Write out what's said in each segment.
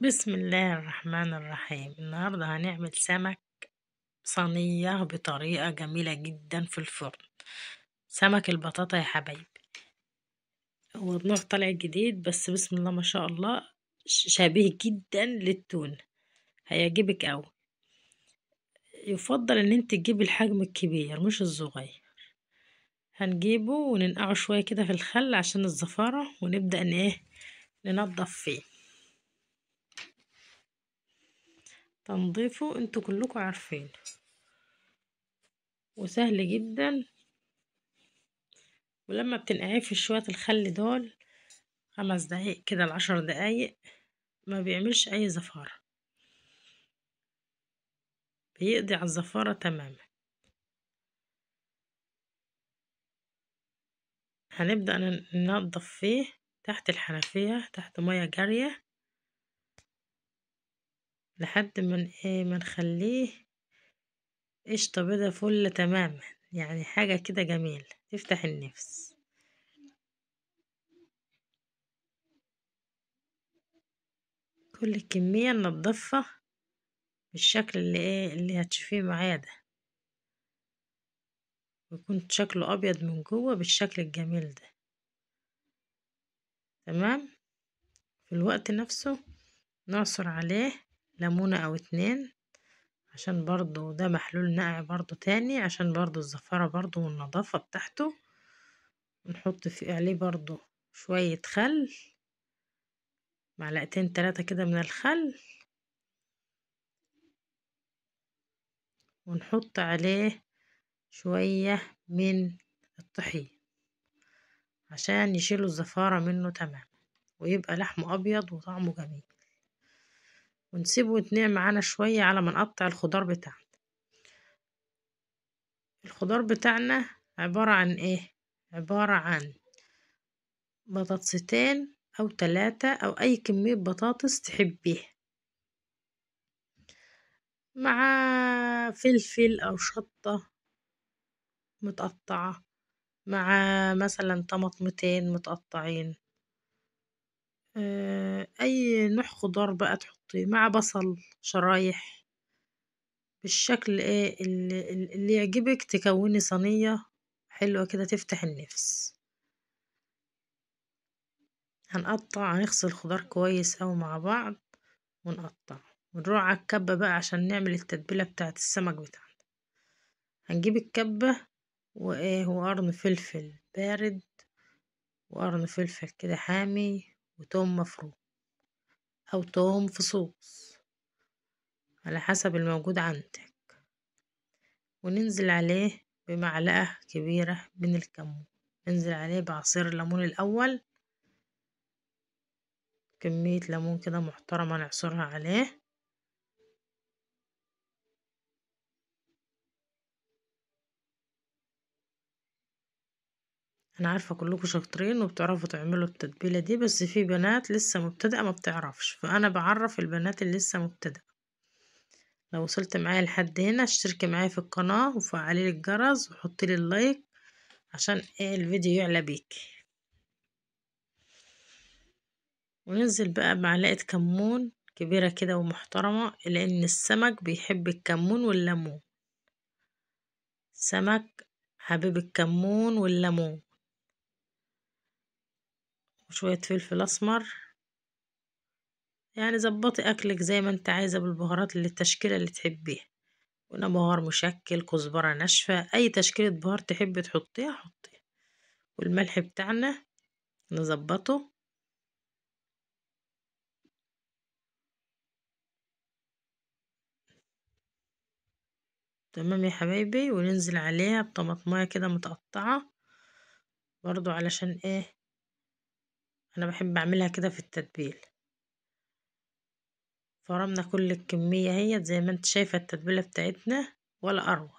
بسم الله الرحمن الرحيم. النهاردة هنعمل سمك صينية بطريقة جميلة جدا في الفرن. سمك البطاطا يا حبايبي، هو نوع طالع جديد بس بسم الله ما شاء الله، شبيه جدا للتونة، هيعجبك اوي. يفضل ان انت تجيبي الحجم الكبير مش الصغير. هنجيبه وننقعه شوية كده في الخل عشان الزفارة، ونبدأ ننضف فيه. تنظيفه انتوا كلكم عارفين وسهل جدا، ولما بتنقعيه في شوية الخل دول 5 دقايق كده ل10 دقايق ما بيعملش اي زفارة، بيقضي على الزفارة تماما. هنبدأ ننضف فيه تحت الحنفية تحت مية جارية لحد ما نخليه قشطة بيضة فل تماما، يعني حاجة كده جميلة تفتح النفس. كل الكمية ننضفها بالشكل اللي هتشوفيه معايا ده، ويكون شكله أبيض من جوه بالشكل الجميل ده. تمام. في الوقت نفسه نعصر عليه ليمونة أو 2، عشان برضو ده محلول نقع برضو تاني، عشان برضو الزفارة برضو والنظافة بتاعته. ونحط فيه عليه برضو شوية خل، 2 3 كده من الخل، ونحط عليه شوية من الطحين عشان يشيلوا الزفارة منه تمام، ويبقى لحمه أبيض وطعمه جميل. ونسيبه يتنقع معانا شوية على ما نقطع الخضار بتاعنا. الخضار بتاعنا عبارة عن عبارة عن بطاطستين أو 3 أو أي كمية بطاطس تحبيها، مع فلفل أو شطة متقطعة، مع مثلا طماطمتين متقطعين، أي نوع خضار بقى تحطيه، مع بصل شرايح بالشكل اللي يعجبك. تكوني صينية حلوة كده تفتح النفس. هنغسل الخضار كويس أوي مع بعض ونقطع، ونروح على الكبة بقى عشان نعمل التتبيلة بتاعة السمك بتاعنا. هنجيب الكبة وقرن فلفل بارد، وقرن فلفل كده حامي، وتوم مفروم أو توم فصوص على حسب الموجود عندك. وننزل عليه بمعلقة كبيرة من الكمون، ننزل عليه بعصير الليمون الأول، كمية ليمون كده محترمة نعصرها عليه. انا عارفة كلكم شاطرين وبتعرفوا تعملوا التتبيلة دي، بس في بنات لسه مبتدئة ما بتعرفش، فانا بعرف البنات اللي لسه مبتدئة. لو وصلت معايا لحد هنا اشتركي معايا في القناة وفعلي الجرس وحطي لي اللايك عشان الفيديو يعلى بيك. وننزل بقى بمعلقة كمون كبيرة كده ومحترمة، لان السمك بيحب الكمون والليمون، سمك حبيب الكمون والليمون. وشوية فلفل اسمر، يعني ظبطي اكلك زي ما انت عايزة بالبهارات اللي التشكيلة اللي تحبيها. قلنا بهار مشكل، كزبرة ناشفة، اي تشكيلة بهار تحبي تحطيها حطيها. والملح بتاعنا نظبطه. تمام يا حبايبي. وننزل عليها بطماطمايه كده متقطعة برضو، علشان انا بحب اعملها كده في التتبيل. فرمنا كل الكمية هي زي ما انت شايفة التتبيلة بتاعتنا ولا اروع.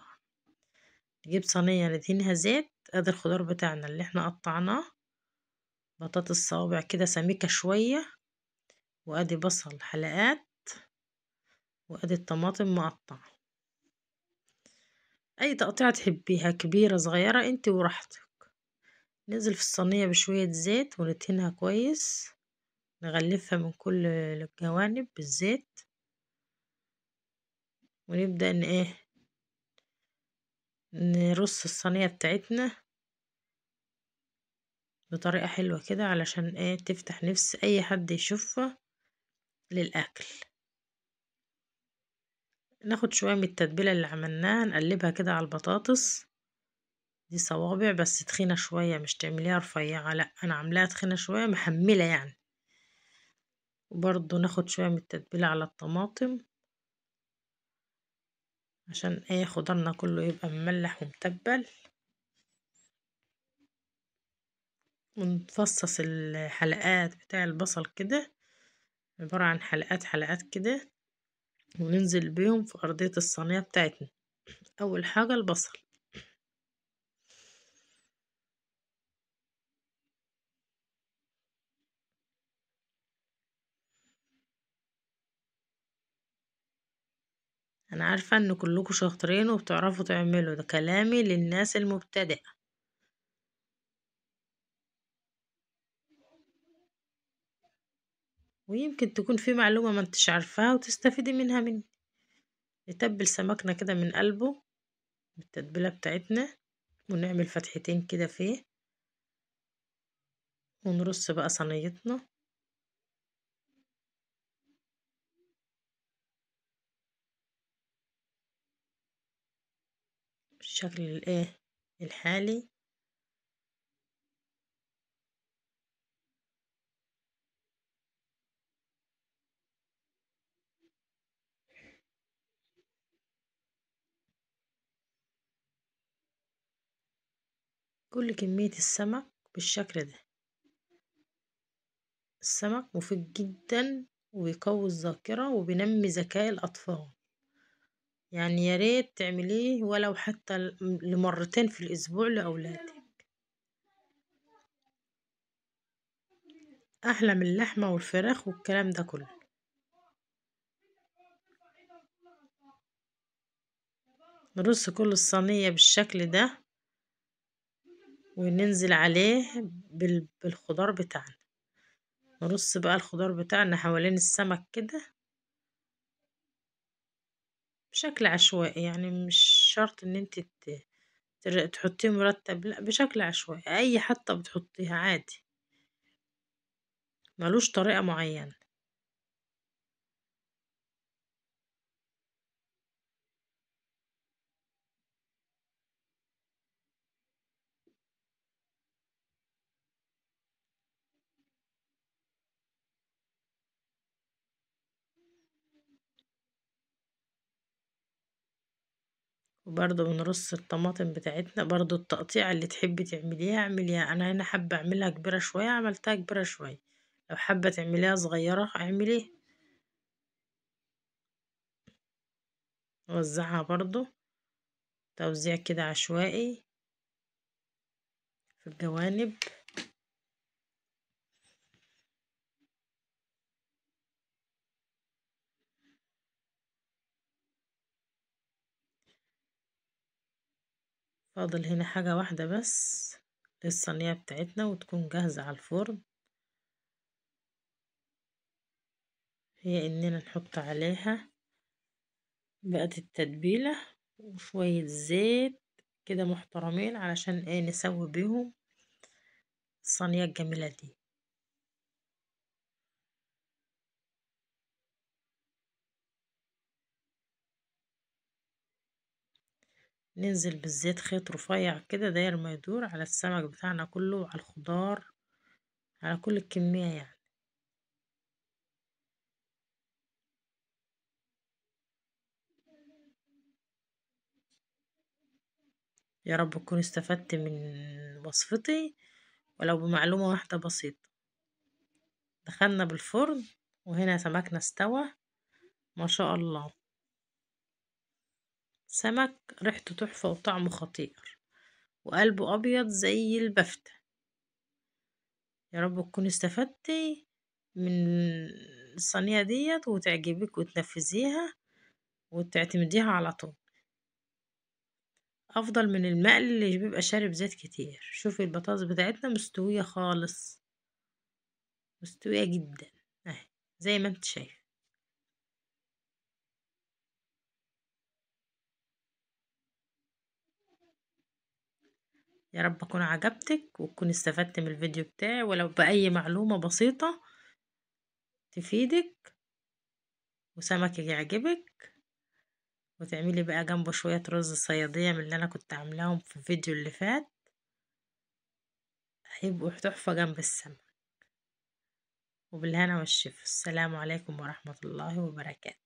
نجيب صينية ندهنها زيت، ادي الخضار بتاعنا اللي احنا قطعناه، بطاطس صوابع كده سميكة شوية، وادي بصل حلقات، وادي الطماطم مقطعة، اي تقطيعة تحبيها كبيرة صغيرة انت وراحتك. ننزل في الصينية بشوية زيت وندهنها كويس، نغلفها من كل الجوانب بالزيت، ونبدأ نرص الصينية بتاعتنا بطريقة حلوة كده، علشان تفتح نفس اي حد يشوفها للأكل. ناخد شوية من التتبيلة اللي عملناها نقلبها كده على البطاطس دي، صوابع بس تخينة شوية، مش تعمليها رفيعة، لا انا عاملاها تخينة شوية محملة يعني. وبرضو ناخد شوية من التتبيلة على الطماطم، عشان خضارنا كله يبقى مملح ومتبل. ونفصص الحلقات بتاع البصل كده، عبارة عن حلقات حلقات كده، وننزل بيهم في أرضية الصينية بتاعتنا. أول حاجة البصل، أنا عارفة إن كلكم شاطرين وبتعرفوا تعملوا، ده كلامي للناس المبتدئة. ويمكن تكون في معلومة ما انتش عارفاها وتستفيدي مني. نتبل سمكنا كده من قلبه بالتتبيلة بتاعتنا، ونعمل فتحتين كده فيه، ونرص بقى صينيتنا بالشكل الحالي. كل كمية السمك بالشكل ده. السمك مفيد جدا وبيقوي الذاكرة وبينمي ذكاء الأطفال، يعني يا ريت تعمليه ولو حتى لمرتين في الأسبوع لأولادك. أحلى من اللحمة والفراخ والكلام ده كله. نرص كل الصينية بالشكل ده، وننزل عليه بالخضار بتاعنا. نرص بقى الخضار بتاعنا حوالين السمك كده بشكل عشوائي، يعني مش شرط ان انت تحطيه مرتب، لا بشكل عشوائي اي حتى بتحطيها عادي، ملوش طريقة معينة. وبرضه بنرص الطماطم بتاعتنا، برضه التقطيع اللي تحبي تعمليها اعمليها. انا هنا حابة اعملها كبيرة شوية، عملتها كبيرة شوية، لو حابة تعمليها صغيرة اعمليها. وزعها برضه توزيع كده عشوائي في الجوانب. فاضل هنا حاجة واحدة بس للصينية بتاعتنا وتكون جاهزة على الفرن، هي اننا نحط عليها بقت التتبيلة وشوية زيت كده محترمين، علشان نسوي بيهم الصينية الجميلة دي. ننزل بالزيت خيط رفيع كده داير ما يدور على السمك بتاعنا كله وعلى الخضار، على كل الكمية يعني. يا رب تكون استفدت من وصفتي ولو بمعلومة واحدة بسيطة. دخلنا بالفرن وهنا سمكنا استوى ما شاء الله. سمك ريحته تحفة وطعمه خطير وقلبه أبيض زي البفتة. يا رب تكوني استفدتي من الصينية ديت وتعجبك وتنفذيها وتعتمديها على طول، أفضل من المقلي اللي بيبقى شارب زيت كتير. شوفي البطاطس بتاعتنا مستوية خالص، مستوية جدا. زي ما انت شايف. يا رب اكون عجبتك وتكون استفدت من الفيديو بتاعي ولو بأي معلومة بسيطة تفيدك وسمك يعجبك، وتعملي بقى جنبه شوية رز صيادية من اللي انا كنت عاملاهم في الفيديو اللي فات، هيبقوا تحفة جنب السمك. وبالهنا والشفا. السلام عليكم ورحمة الله وبركاته.